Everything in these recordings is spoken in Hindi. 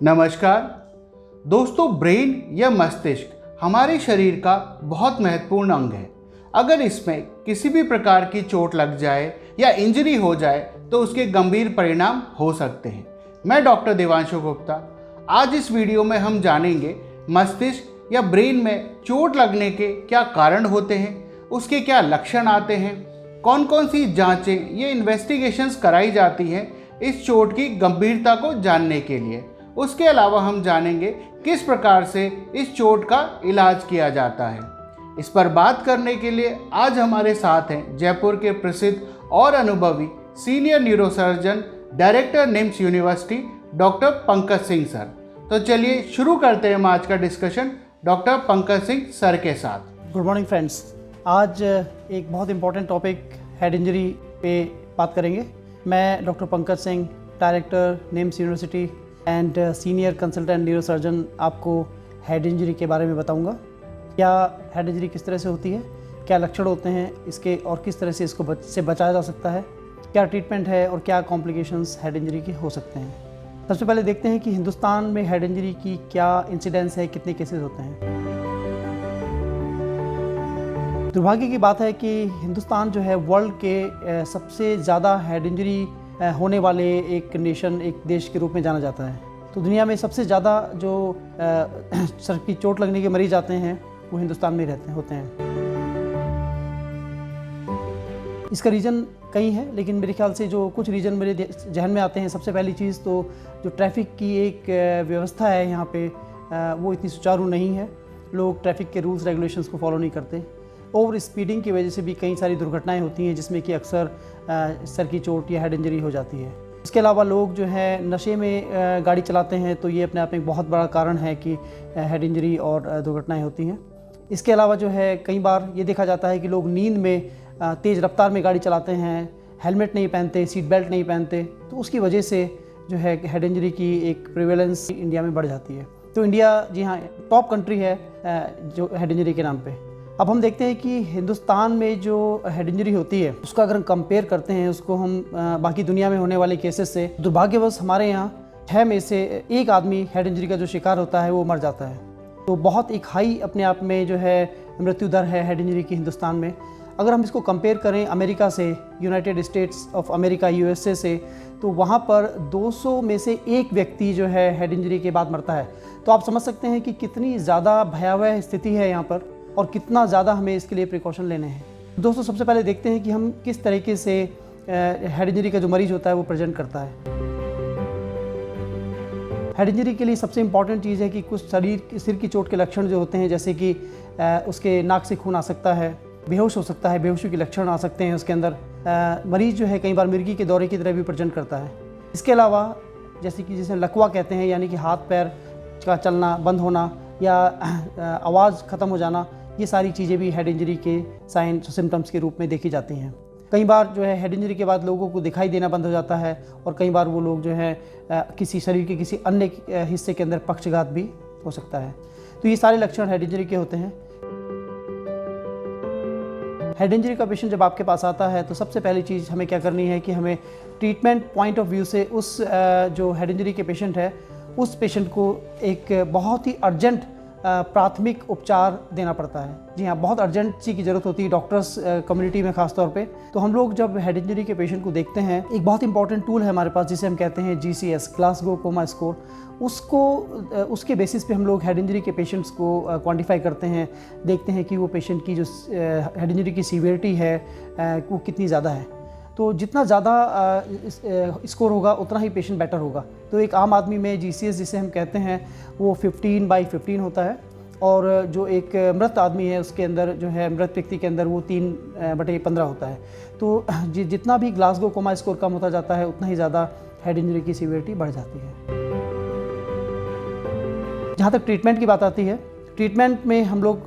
नमस्कार दोस्तों, ब्रेन या मस्तिष्क हमारे शरीर का बहुत महत्वपूर्ण अंग है। अगर इसमें किसी भी प्रकार की चोट लग जाए या इंजरी हो जाए तो उसके गंभीर परिणाम हो सकते हैं। मैं डॉक्टर देवांशु गुप्ता। आज इस वीडियो में हम जानेंगे मस्तिष्क या ब्रेन में चोट लगने के क्या कारण होते हैं, उसके क्या लक्षण आते हैं, कौन कौन सी जांचें या इन्वेस्टिगेशंस कराई जाती हैं इस चोट की गंभीरता को जानने के लिए। उसके अलावा हम जानेंगे किस प्रकार से इस चोट का इलाज किया जाता है। इस पर बात करने के लिए आज हमारे साथ हैं जयपुर के प्रसिद्ध और अनुभवी senior neurosurgeon, director NIMS university, doctor Pankaj Singh sir. तो चलिए शुरू करते हैं आज का discussion doctor Pankaj Singh sir के साथ। Good morning friends. आज एक बहुत इम्पॉर्टेंट टॉपिक हेड इंजरी पे बात करेंगे। मैं doctor Pankaj Singh, director NIMS university and senior consultant neurosurgeon, आपको हेड इंजरी के बारे में बताऊंगा। क्या हेड इंजरी किस तरह से होती है, क्या लक्षण होते हैं इसके और किस तरह से इसको से बचाया जा सकता है, क्या ट्रीटमेंट है और क्या कॉम्प्लिकेशंस हेड इंजरी के हो सकते हैं। सबसे पहले देखते हैं कि हिंदुस्तान में हेड इंजरी की क्या इंसिडेंस है, कितने केसेस होते हैं। दुर्भाग्य की बात है कि हिंदुस्तान जो है वर्ल्ड के सबसे ज़्यादा हेड इंजरी होने वाले एक नेशन, एक देश के रूप में जाना जाता है। तो दुनिया में सबसे ज़्यादा जो सर की चोट लगने के मरीज आते हैं वो हिंदुस्तान में होते हैं। इसका रीज़न कई है, लेकिन मेरे ख्याल से जो कुछ रीज़न मेरे जहन में आते हैं, सबसे पहली चीज़ तो जो ट्रैफिक की एक व्यवस्था है यहाँ पे वो इतनी सुचारू नहीं है। लोग ट्रैफिक के रूल्स रेगुलेशंस को फॉलो नहीं करते। ओवर स्पीडिंग की वजह से भी कई सारी दुर्घटनाएं होती हैं जिसमें कि अक्सर सर की चोट या हेड इंजरी हो जाती है। इसके अलावा लोग जो है नशे में गाड़ी चलाते हैं, तो ये अपने आप में एक बहुत बड़ा कारण है कि हेड इंजरी और दुर्घटनाएं होती हैं। इसके अलावा जो है कई बार ये देखा जाता है कि लोग नींद में तेज़ रफ्तार में गाड़ी चलाते हैं, हेलमेट नहीं पहनते, सीट बेल्ट नहीं पहनते, तो उसकी वजह से जो है हेड इंजरी की एक प्रिवेलेंस इंडिया में बढ़ जाती है। तो इंडिया जी हाँ टॉप कंट्री है जो हेड इंजरी के नाम पे। अब हम देखते हैं कि हिंदुस्तान में जो हेड इंजरी होती है उसका अगर हम कंपेयर करते हैं उसको हम बाकी दुनिया में होने वाले केसेस से, दुर्भाग्यवश हमारे यहाँ 6 में से 1 आदमी हेड इंजरी का जो शिकार होता है वो मर जाता है। तो बहुत एक हाई अपने आप में जो है मृत्यु दर है हेड इंजरी की हिंदुस्तान में। अगर हम इसको कंपेयर करें अमेरिका से, United states of America USA से, तो वहाँ पर 200 में से 1 व्यक्ति जो है हेड इंजरी के बाद मरता है। तो आप समझ सकते हैं कि कितनी ज़्यादा भयावह स्थिति है यहाँ पर और कितना ज़्यादा हमें इसके लिए प्रिकॉशन लेने हैं। दोस्तों, सबसे पहले देखते हैं कि हम किस तरीके से हेड इंजरी का जो मरीज होता है वो प्रेजेंट करता है। हेड इंजरी के लिए सबसे इम्पॉर्टेंट चीज़ है कि कुछ सिर की चोट के लक्षण जो होते हैं, जैसे कि उसके नाक से खून आ सकता है, बेहोश हो सकता है, बेहोशी के लक्षण आ सकते हैं उसके अंदर। मरीज़ जो है कई बार मिर्गी के दौरे की तरह भी प्रेजेंट करता है। इसके अलावा जैसे कि जिसे लकवा कहते हैं, यानी कि हाथ पैर का चलना बंद होना या आवाज़ ख़त्म हो जाना, ये सारी चीज़ें भी हेड इंजरी के साइन सिम्टम्स के रूप में देखी जाती हैं। कई बार जो है हेड इंजरी के बाद लोगों को दिखाई देना बंद हो जाता है और कई बार वो लोग जो है किसी शरीर के किसी अन्य हिस्से के अंदर पक्षघात भी हो सकता है। तो ये सारे लक्षण हेड इंजरी के होते हैं। हेड इंजरी का पेशेंट जब आपके पास आता है तो सबसे पहली चीज़ हमें क्या करनी है कि हमें ट्रीटमेंट पॉइंट ऑफ व्यू से उस जो हेड इंजरी के पेशेंट है उस पेशेंट को एक बहुत ही अर्जेंट प्राथमिक उपचार देना पड़ता है। जी हाँ, बहुत अर्जेंसी की ज़रूरत होती है डॉक्टर्स कम्युनिटी में ख़ास तौर पे। तो हम लोग जब हेड इंजरी के पेशेंट को देखते हैं, एक बहुत इंपॉर्टेंट टूल है हमारे पास जिसे हम कहते हैं GCS, ग्लासगो कोमा स्कोर। उसके बेसिस पे हम लोग हेड इंजरी के पेशेंट्स को क्वांटिफाई करते हैं, देखते हैं कि वो पेशेंट की जो हेड इंजरी की सीवियरिटी है वो कितनी ज़्यादा है। तो जितना ज़्यादा स्कोर होगा उतना ही पेशेंट बेटर होगा। तो एक आम आदमी में GCS जिसे हम कहते हैं वो 15/15 होता है, और जो एक मृत आदमी है उसके अंदर जो है मृत व्यक्ति के अंदर वो 3/15 होता है। तो जितना भी ग्लासगो कोमा स्कोर कम होता जाता है उतना ही ज़्यादा हेड इंजरी की सीवियरिटी बढ़ जाती है। जहाँ तक ट्रीटमेंट की बात आती है, ट्रीटमेंट में हम लोग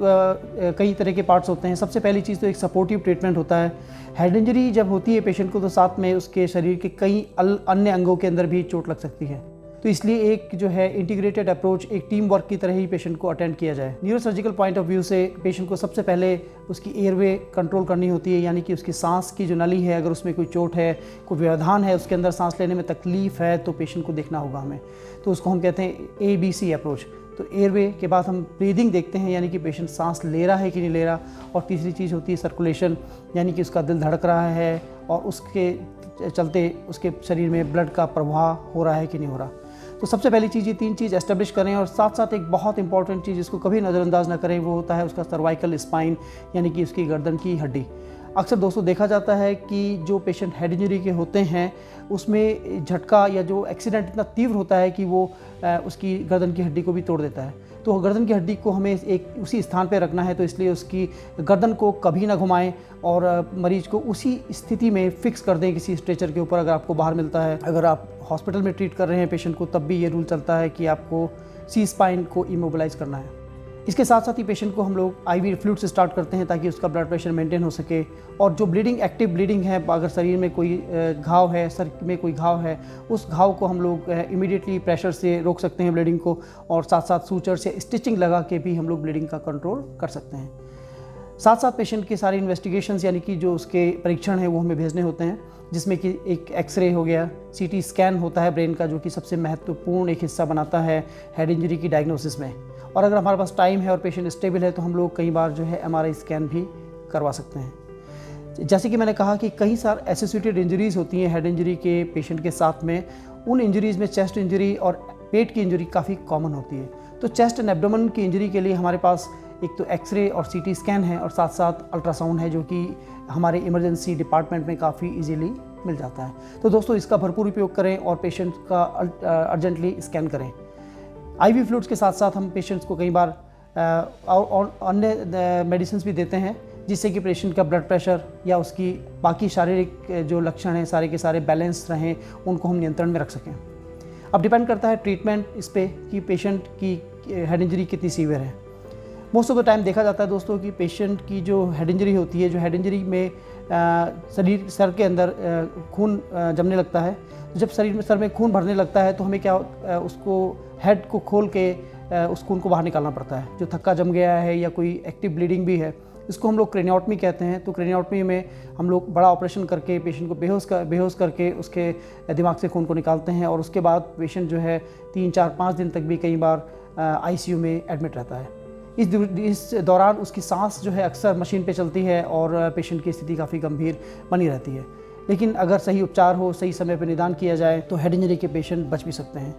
कई तरह के पार्ट्स होते हैं। सबसे पहली चीज़ तो एक सपोर्टिव ट्रीटमेंट होता है। हेड इंजरी जब होती है पेशेंट को तो साथ में उसके शरीर के कई अन्य अंगों के अंदर भी चोट लग सकती है। तो इसलिए एक जो है इंटीग्रेटेड अप्रोच, एक टीम वर्क की तरह ही पेशेंट को अटेंड किया जाए। न्यूरोसर्जिकल पॉइंट ऑफ व्यू से पेशेंट को सबसे पहले उसकी एयरवे कंट्रोल करनी होती है, यानी कि उसकी सांस की जो नली है, अगर उसमें कोई चोट है, कोई व्यवधान है, उसके अंदर सांस लेने में तकलीफ है, तो पेशेंट को देखना होगा हमें। तो उसको हम कहते हैं ABC अप्रोच। तो एयरवे के बाद हम ब्रीदिंग देखते हैं, यानी कि पेशेंट सांस ले रहा है कि नहीं ले रहा। और तीसरी चीज़ होती है सर्कुलेशन, यानी कि उसका दिल धड़क रहा है और उसके चलते उसके शरीर में ब्लड का प्रवाह हो रहा है कि नहीं हो रहा। तो सबसे पहली चीज़ ये 3 चीज़ एस्टेब्लिश करें। और साथ साथ एक बहुत इंपॉर्टेंट चीज़ जिसको कभी नज़रअंदाज ना करें, वो होता है उसका सर्वाइकल स्पाइन, यानी कि उसकी गर्दन की हड्डी। अक्सर दोस्तों देखा जाता है कि जो पेशेंट हेड इंजरी के होते हैं उसमें झटका या जो एक्सीडेंट इतना तीव्र होता है कि वो उसकी गर्दन की हड्डी को भी तोड़ देता है। तो गर्दन की हड्डी को हमें एक उसी स्थान पे रखना है, तो इसलिए उसकी गर्दन को कभी ना घुमाएं और मरीज को उसी स्थिति में फिक्स कर दें किसी स्ट्रेचर के ऊपर, अगर आपको बाहर मिलता है। अगर आप हॉस्पिटल में ट्रीट कर रहे हैं पेशेंट को, तब भी ये रूल चलता है कि आपको सी स्पाइन को इमोबिलाइज करना है। इसके साथ साथ ही पेशेंट को हम लोग IV फ्लूइड से स्टार्ट करते हैं ताकि उसका ब्लड प्रेशर मेंटेन हो सके। और जो ब्लीडिंग, एक्टिव ब्लीडिंग है, अगर शरीर में कोई घाव है, सर में कोई घाव है, उस घाव को हम लोग इमीडिएटली प्रेशर से रोक सकते हैं ब्लीडिंग को। और साथ साथ सूचर से स्टिचिंग लगा के भी हम लोग ब्लीडिंग का कंट्रोल कर सकते हैं। साथ साथ पेशेंट के सारे इन्वेस्टिगेशंस, यानी कि जो उसके परीक्षण हैं, वो हमें भेजने होते हैं, जिसमें कि एक एक्सरे हो गया, CT स्कैन होता है ब्रेन का, जो कि सबसे महत्वपूर्ण एक हिस्सा बनाता है हेड इंजरी की डायग्नोसिस में। और अगर हमारे पास टाइम है और पेशेंट स्टेबल है तो हम लोग कई बार जो है MRI स्कैन भी करवा सकते हैं। जैसे कि मैंने कहा कि कई सारे एसोसिएटेड इंजरीज़ होती हैं हेड इंजरी के पेशेंट के साथ में। उन इंजरीज़ में चेस्ट इंजरी और पेट की इंजरी काफ़ी कॉमन होती है। तो चेस्ट एंड एब्डोमेन की इंजरी के लिए हमारे पास एक तो एक्सरे और CT स्कैन है और साथ साथ अल्ट्रासाउंड है, जो कि हमारे इमरजेंसी डिपार्टमेंट में काफ़ी इजीली मिल जाता है। तो दोस्तों इसका भरपूर उपयोग करें और पेशेंट का अर्जेंटली स्कैन करें। IV फ्लूइड्स के साथ साथ हम पेशेंट्स को कई बार और अन्य मेडिसिन भी देते हैं, जिससे कि पेशेंट का ब्लड प्रेशर या उसकी बाकी शारीरिक जो लक्षण हैं सारे के सारे बैलेंस रहें, उनको हम नियंत्रण में रख सकें। अब डिपेंड करता है ट्रीटमेंट इस पे कि पेशेंट की हेड इंजरी कितनी सीवियर है। मोस्ट ऑफ द टाइम देखा जाता है दोस्तों कि पेशेंट की जो हेड इंजरी होती है, जो हेड इंजरी में सर के अंदर खून जमने लगता है। जब सर में खून भरने लगता है तो हमें क्या उसको हेड को खोल के उस खून को बाहर निकालना पड़ता है। जो थक्का जम गया है या कोई एक्टिव ब्लीडिंग भी है, इसको हम लोग क्रेनियोटमी कहते हैं। तो क्रेनियोटमी में हम लोग बड़ा ऑपरेशन करके पेशेंट को बेहोश करके उसके दिमाग से खून को निकालते हैं और उसके बाद पेशेंट जो है 3, 4, 5 दिन तक भी कई बार ICU में एडमिट रहता है। इस दौरान उसकी सांस जो है अक्सर मशीन पे चलती है और पेशेंट की स्थिति काफ़ी गंभीर बनी रहती है। लेकिन अगर सही उपचार हो, सही समय पर निदान किया जाए तो हेड इंजरी के पेशेंट बच भी सकते हैं।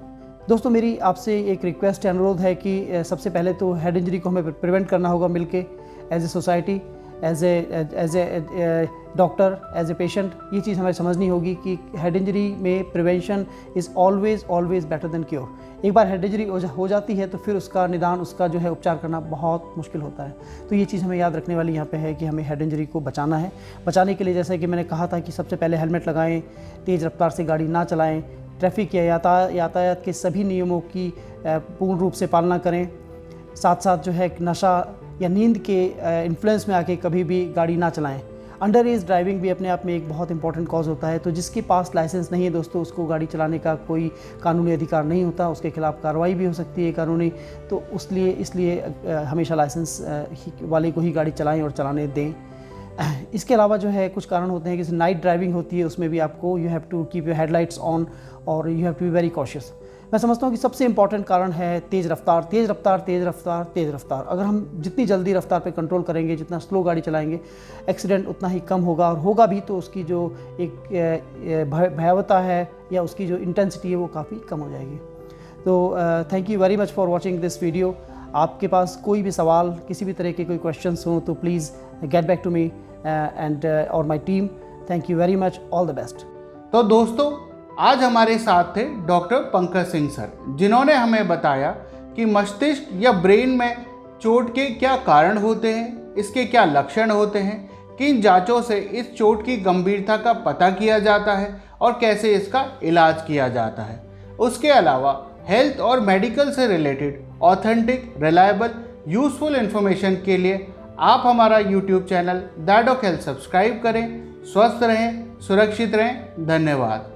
दोस्तों मेरी आपसे एक रिक्वेस्ट है, अनुरोध है कि सबसे पहले तो हेड इंजरी को हमें प्रिवेंट करना होगा मिलके, as a society, as a doctor, as a patient. ये चीज़ हमें समझनी होगी कि हेड इंजरी में prevention is always better than cure. एक बार हेड इंजरी हो जाती है तो फिर उसका निदान, उसका जो है उपचार करना बहुत मुश्किल होता है। तो ये चीज़ हमें याद रखने वाली यहाँ पे है कि हमें हेड इंजरी को बचाना है। बचाने के लिए जैसे कि मैंने कहा था कि सबसे पहले हेलमेट लगाएं, तेज़ रफ्तार से गाड़ी ना चलाएं, ट्रैफिक या यातायात के सभी नियमों की पूर्ण रूप से पालना करें। साथ साथ जो है नशा या नींद के इन्फ्लुएंस में आके कभी भी गाड़ी ना चलाएं। अंडर एज ड्राइविंग भी अपने आप में एक बहुत इंपॉर्टेंट कॉज होता है। तो जिसके पास लाइसेंस नहीं है दोस्तों, उसको गाड़ी चलाने का कोई कानूनी अधिकार नहीं होता, उसके खिलाफ कार्रवाई भी हो सकती है कानूनी। तो इसलिए हमेशा लाइसेंस वाले को ही गाड़ी चलाएं और चलाने दें। इसके अलावा जो है कुछ कारण होते हैं, जैसे नाइट ड्राइविंग होती है, उसमें भी आपको you have to keep your headlights on और you have to be very cautious. मैं समझता हूँ कि सबसे इंपॉर्टेंट कारण है तेज़ रफ्तार। अगर हम जितनी जल्दी रफ्तार पे कंट्रोल करेंगे, जितना स्लो गाड़ी चलाएंगे, एक्सीडेंट उतना ही कम होगा। और होगा भी तो उसकी जो एक भयावहता है या उसकी जो इंटेंसिटी है वो काफ़ी कम हो जाएगी। तो thank you very much for watching this video. आपके पास कोई भी सवाल, किसी भी तरह के कोई क्वेश्चंस हों तो please get back to me and और my team. Thank you very much, all the best. तो दोस्तों आज हमारे साथ थे डॉक्टर पंकज सिंह सर, जिन्होंने हमें बताया कि मस्तिष्क या ब्रेन में चोट के क्या कारण होते हैं, इसके क्या लक्षण होते हैं, किन जांचों से इस चोट की गंभीरता का पता किया जाता है और कैसे इसका इलाज किया जाता है। उसके अलावा हेल्थ और मेडिकल से related authentic, reliable, useful information के लिए आप हमारा YouTube channel the doc health subscribe करें। स्वस्थ रहें, सुरक्षित रहें। धन्यवाद।